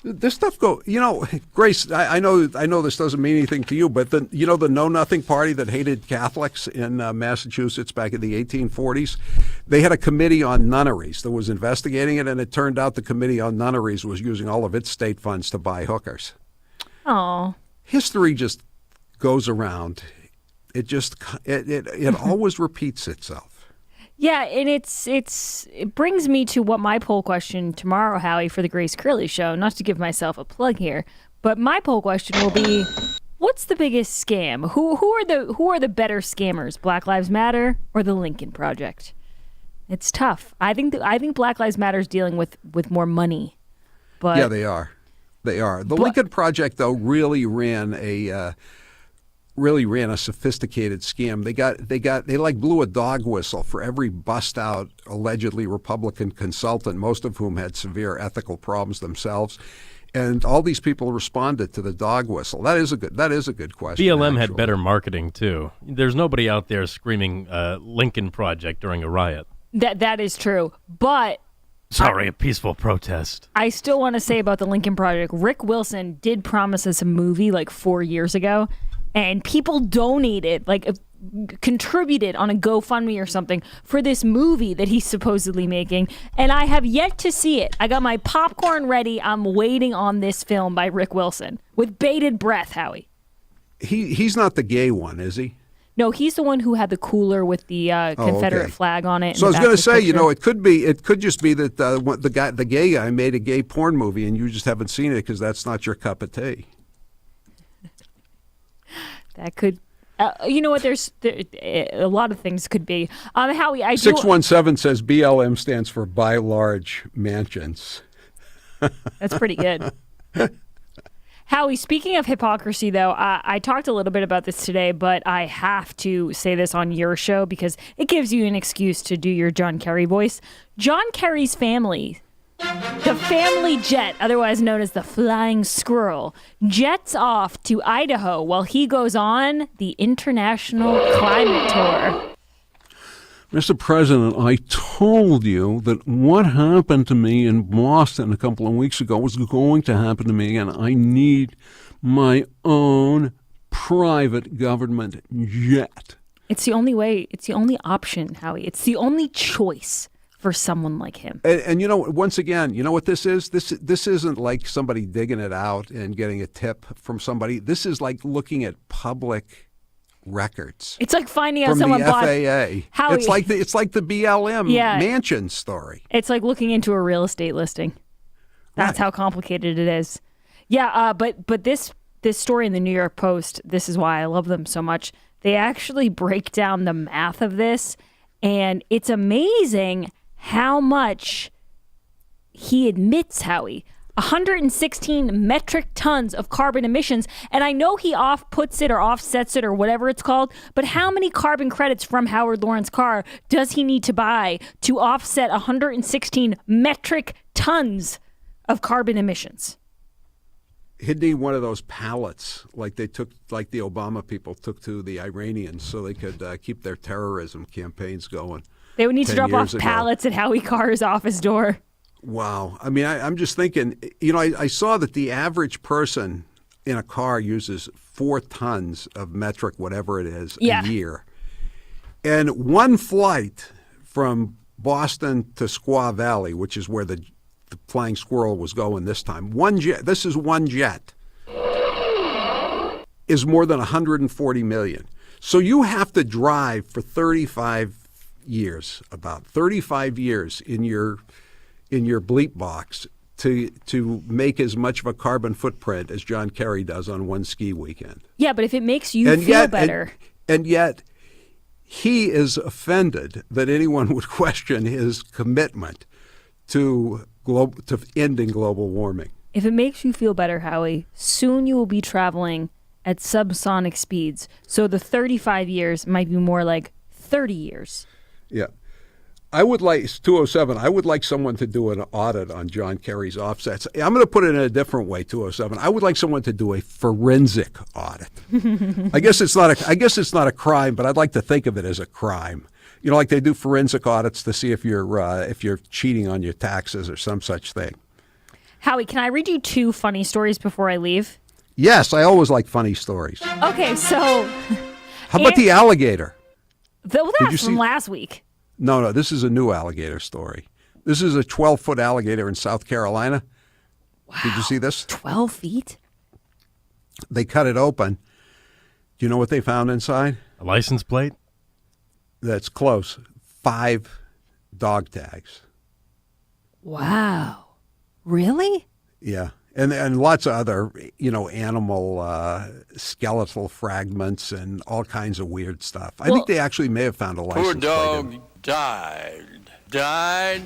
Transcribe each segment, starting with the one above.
This stuff Grace, I know this doesn't mean anything to you, but the Know Nothing Party that hated Catholics in Massachusetts back in the 1840s, they had a committee on nunneries that was investigating it, and it turned out the committee on nunneries was using all of its state funds to buy hookers. Oh. History just goes around. It always repeats itself. Yeah, and it brings me to what my poll question tomorrow, Howie, for the Grace Curley Show. Not to give myself a plug here, but my poll question will be: what's the biggest scam? Who are the better scammers? Black Lives Matter or the Lincoln Project? It's tough. I think Black Lives Matter is dealing with more money. But yeah, they are. The Lincoln Project, though, really ran a sophisticated scam. They blew a dog whistle for every bust out allegedly Republican consultant, most of whom had severe ethical problems themselves. And all these people responded to the dog whistle. That is a good question. BLM actually had better marketing too. There's nobody out there screaming Lincoln Project during a riot. That is true. But a peaceful protest. I still want to say about the Lincoln Project, Rick Wilson did promise us a movie like 4 years ago. And people donated, contributed on a GoFundMe or something for this movie that he's supposedly making. And I have yet to see it. I got my popcorn ready. I'm waiting on this film by Rick Wilson with bated breath, Howie. He's not the gay one, is he? No, he's the one who had the cooler with the Confederate flag on it. So I was going to say, it could just be that the gay guy made a gay porn movie and you just haven't seen it because that's not your cup of tea. That could, you know what? There's a lot of things could be. Howie, 617 says BLM stands for By Large Mansions. That's pretty good. Howie, speaking of hypocrisy, though, I talked a little bit about this today, but I have to say this on your show because it gives you an excuse to do your John Kerry voice. John Kerry's family. The family jet, otherwise known as the Flying Squirrel, jets off to Idaho while he goes on the International Climate Tour. Mr. President, I told you that what happened to me in Boston a couple of weeks ago was going to happen to me, and I need my own private government jet. It's the only way. It's the only option, Howie. It's the only choice for someone like him. And once again, you know what this is? This isn't like somebody digging it out and getting a tip from somebody. This is like looking at public records. It's like finding out from someone the bought FAA. Howie. It's like the BLM mansion story. It's like looking into a real estate listing. That's how complicated it is. Yeah, but this story in the New York Post, this is why I love them so much. They actually break down the math of this, and it's amazing how much he admits, Howie. 116 metric tons of carbon emissions. And I know he offputs it or offsets it or whatever it's called, but how many carbon credits from Howard Lawrence Carr does he need to buy to offset 116 metric tons of carbon emissions? He'd need one of those pallets like the Obama people took to the Iranians so they could keep their terrorism campaigns going. They would need to drop off pallets at Howie Carr's office door. Wow. I mean, I'm just thinking, I saw that the average person in a car uses 4 tons of metric, whatever it is, a year. And one flight from Boston to Squaw Valley, which is where the Flying Squirrel was going this time, one jet is more than 140 million. So you have to drive for 35 years in your bleep box to make as much of a carbon footprint as John Kerry does on one ski weekend. Yeah, but if it makes you feel better. And yet he is offended that anyone would question his commitment to ending global warming. If it makes you feel better, Howie, soon you will be traveling at subsonic speeds. So the 35 years might be more like 30 years. Yeah. I would like someone to do an audit on John Kerry's offsets. I'm going to put it in a different way, 207. I would like someone to do a forensic audit. I guess it's not a crime, but I'd like to think of it as a crime. Like they do forensic audits to see if you're cheating on your taxes or some such thing. Howie, can I read you 2 funny stories before I leave? Yes, I always like funny stories. Okay, so... How about the alligator? That's from last week. No, this is a new alligator story. This is a 12-foot alligator in South Carolina. Wow. Did you see this? 12 feet? They cut it open. Do you know what they found inside? A license plate? That's close. 5 dog tags. Wow. Really? Yeah. And lots of other, animal skeletal fragments and all kinds of weird stuff. I think they actually may have found a license plate. Poor dog died. The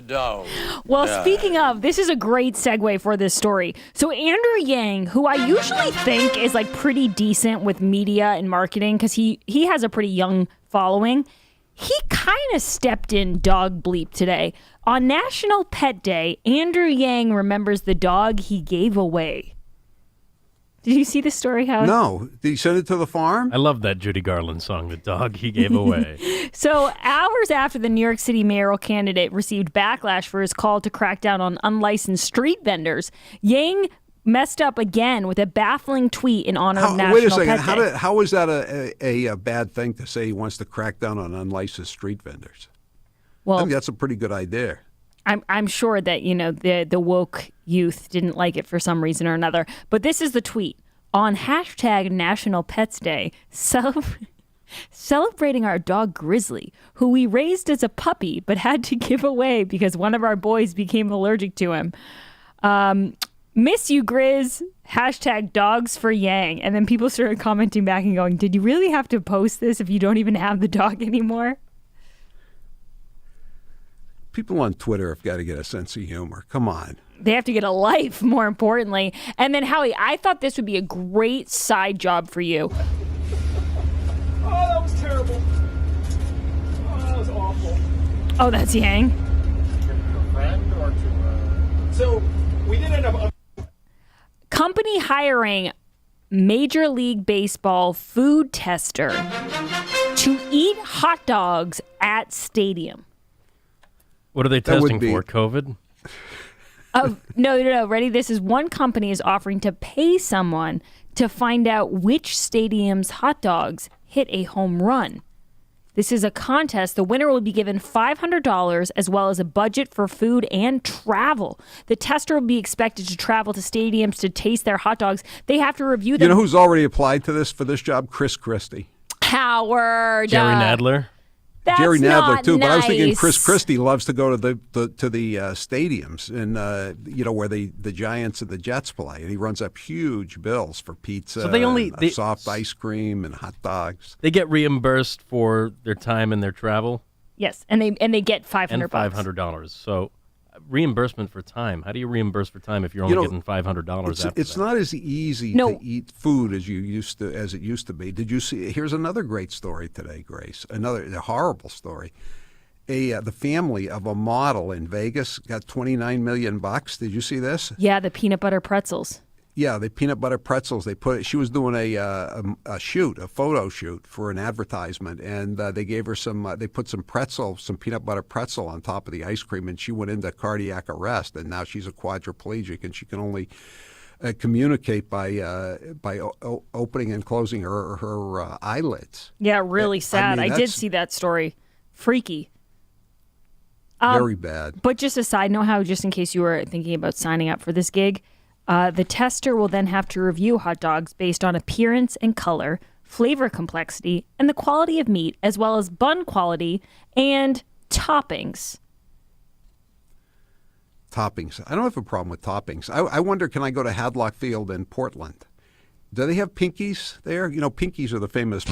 dog. Well, died. Speaking of, this is a great segue for this story. So Andrew Yang, who I usually think is like pretty decent with media and marketing because he has a pretty young following, he kind of stepped in dog bleep today. On National Pet Day, Andrew Yang remembers the dog he gave away. Did you see the story, Howard? No. Did he send it to the farm? I love that Judy Garland song, The Dog He Gave Away. So hours after the New York City mayoral candidate received backlash for his call to crack down on unlicensed street vendors, Yang messed up again with a baffling tweet in honor of National Wait a second. Pet Day. How is that a bad thing to say he wants to crack down on unlicensed street vendors? I Well, think that's a pretty good idea. I'm sure that, the woke youth didn't like it for some reason or another. But this is the tweet. On hashtag National Pets Day, celebrating our dog Grizzly, who we raised as a puppy but had to give away because one of our boys became allergic to him. Miss you, Grizz. Hashtag dogs for Yang. And then people started commenting back and going, did you really have to post this if you don't even have the dog anymore? People on Twitter have got to get a sense of humor. Come on. They have to get a life, more importantly. And then, Howie, I thought this would be a great side job for you. Oh, that was terrible. Oh, that was awful. Oh, that's Yang? To a friend or to So, we did end up... Company hiring Major League Baseball food tester to eat hot dogs at stadium. What are they That would testing be- for? COVID? No. Ready? This is one company is offering to pay someone to find out which stadium's hot dogs hit a home run. This is a contest. The winner will be given $500 as well as a budget for food and travel. The tester will be expected to travel to stadiums to taste their hot dogs. They have to review them. You know who's already applied for this job? Chris Christie. Howard. Jerry Nadler? That's Jerry Nadler not too, but I was thinking nice. Chris Christie loves to go to the stadiums and where the Giants and the Jets play, and he runs up huge bills for pizza, So they soft ice cream, and hot dogs. They get reimbursed for their time and their travel? Yes, and they get $500. And $500. So reimbursement for time. How do you reimburse for time if you're only getting $500 after It's that? not as easy to eat food as it used to be. Did you see? Here's another great story today, Grace. A horrible story. The family of a model in Vegas got $29 million. Did you see this? Yeah, the peanut butter pretzels. Yeah, the peanut butter pretzels. She was doing a photo shoot for an advertisement, and they gave her some. They put some peanut butter pretzel on top of the ice cream, and she went into cardiac arrest. And now she's a quadriplegic, and she can only communicate by opening and closing her eyelids. Yeah, really sad. I did see that story. Freaky. Very bad. But just a side note, how just in case you were thinking about signing up for this gig. The tester will then have to review hot dogs based on appearance and color, flavor complexity, and the quality of meat, as well as bun quality and toppings. Toppings. I don't have a problem with toppings. I wonder, can I go to Hadlock Field in Portland? Do they have Pinkies there? Pinkies are the famous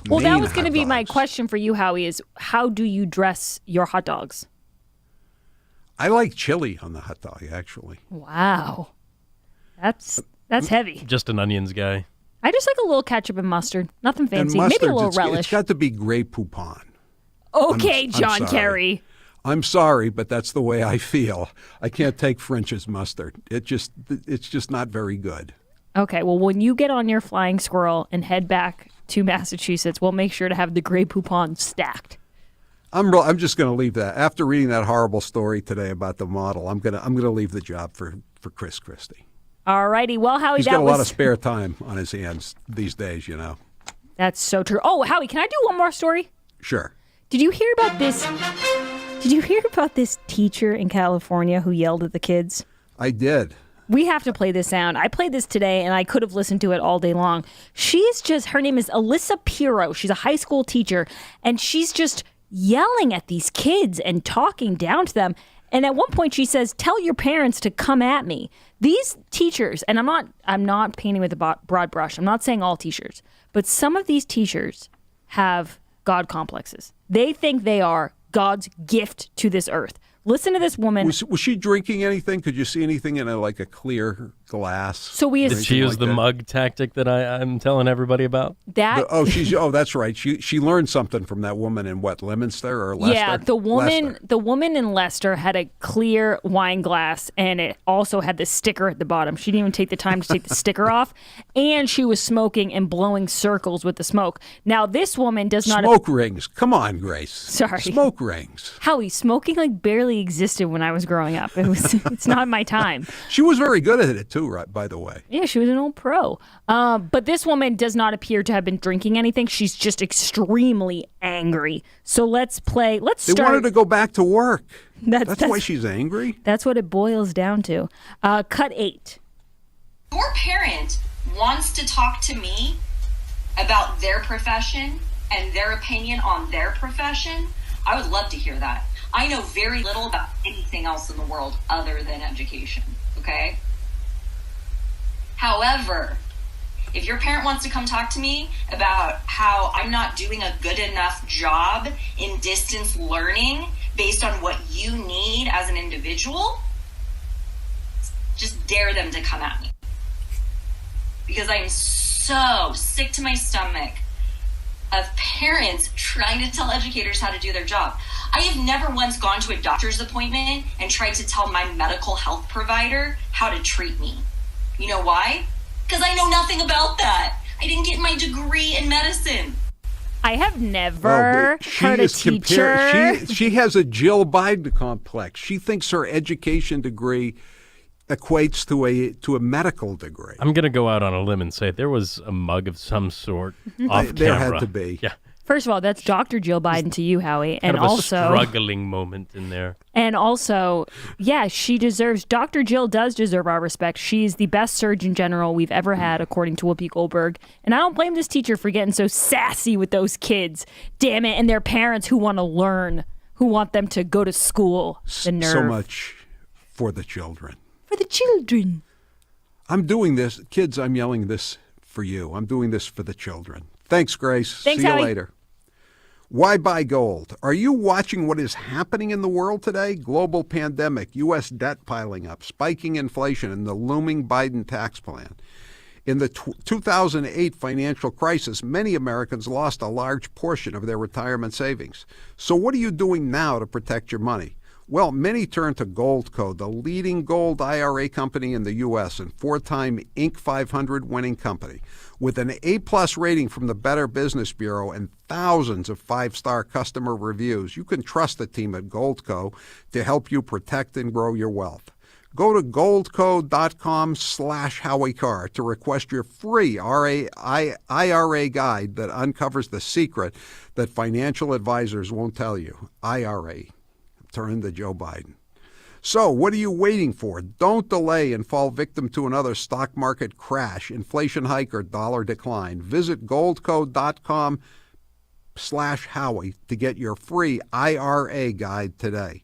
Well, that was going to be my question for you, Howie, is how do you dress your hot dogs? I like chili on the hot dog, actually. Wow. That's heavy. Just an onions guy. I just like a little ketchup and mustard. Nothing fancy. And Maybe a little it's relish. got to be Grey Poupon. Okay, I'm John sorry. Kerry. I'm sorry, but that's the way I feel. I can't take French's mustard. It's just not very good. Okay, well, when you get on your flying squirrel and head back to Massachusetts, we'll make sure to have the Grey Poupon stacked. I'm just going to leave that. After reading that horrible story today about the model, I'm going to leave the job for Chris Christie. All righty. Well, Howie, he's got a lot of spare time on his hands these days, you know. That's so true. Oh, Howie, can I do one more story? Sure. Did you hear about this? Did you hear about this teacher in California who yelled at the kids? I did. We have to play this sound. I played this today, and I could have listened to it all day long. Her name is Alyssa Pirro. She's a high school teacher, and she's just yelling at these kids and talking down to them. And at one point she says, "Tell your parents to come at me." These teachers, and I'm not painting with a broad brush. I'm not saying all teachers, but some of these teachers have God complexes. They think they are God's gift to this earth. Listen to this woman. Was she drinking anything? Could you see anything in a clear glass? So did she use the mug tactic that I'm telling everybody about? That's right. She learned something from that woman in Leominster or Leicester? Yeah, the woman in Leicester had a clear wine glass, and it also had the sticker at the bottom. She didn't even take the time to take the sticker off, and she was smoking and blowing circles with the smoke. Now this woman does not smoke rings. Come on, Grace. Sorry, smoke rings. Howie, smoking barely existed when I was growing up. It's not my time. She was very good at it too, right? By the way. Yeah, she was an old pro. But this woman does not appear to have been drinking anything. She's just extremely angry. So let's start. They want her to go back to work. That's why she's angry? That's what it boils down to. Cut 8. Your parent wants to talk to me about their profession and their opinion on their profession. I would love to hear that. I know very little about anything else in the world other than education, okay? However, if your parent wants to come talk to me about how I'm not doing a good enough job in distance learning based on what you need as an individual, just dare them to come at me. Because I am so sick to my stomach of parents trying to tell educators how to do their job. I have never once gone to a doctor's appointment and tried to tell my medical health provider how to treat me. You know why? Because I know nothing about that. I didn't get my degree in medicine. I have never heard a teacher. She has a Jill Biden complex. She thinks her education degree equates to a medical degree. I'm going to go out on a limb and say there was a mug of some sort off camera. There had to be. Yeah. First of all, that's Dr. Jill Biden to you, Howie. Kind of a struggling moment in there. And also, yeah, Dr. Jill does deserve our respect. She's the best Surgeon General we've ever had, according to Whoopi Goldberg. And I don't blame this teacher for getting so sassy with those kids. Damn it. And their parents who want to learn, who want them to go to school. The nerve. So much for the children. For the children. I'm doing this. Kids, I'm yelling this for you. I'm doing this for the children. Thanks, Grace. Thanks, See you Howie. later. Why buy gold? Are you watching what is happening in the world today? Global pandemic, U.S. debt piling up, spiking inflation, and the looming Biden tax plan. In the 2008 financial crisis, many Americans lost a large portion of their retirement savings. So what are you doing now to protect your money? Well, many turn to Goldco, the leading gold IRA company in the U.S. and 4-time Inc. 500 winning company. With an A-plus rating from the Better Business Bureau and thousands of 5-star customer reviews, you can trust the team at Goldco to help you protect and grow your wealth. Go to goldco.com/Howie Carr to request your free IRA guide that uncovers the secret that financial advisors won't tell you. IRA. Turn to Joe Biden. So what are you waiting for? Don't delay and fall victim to another stock market crash, inflation hike, or dollar decline. Visit goldco.com/Howie to get your free IRA guide today.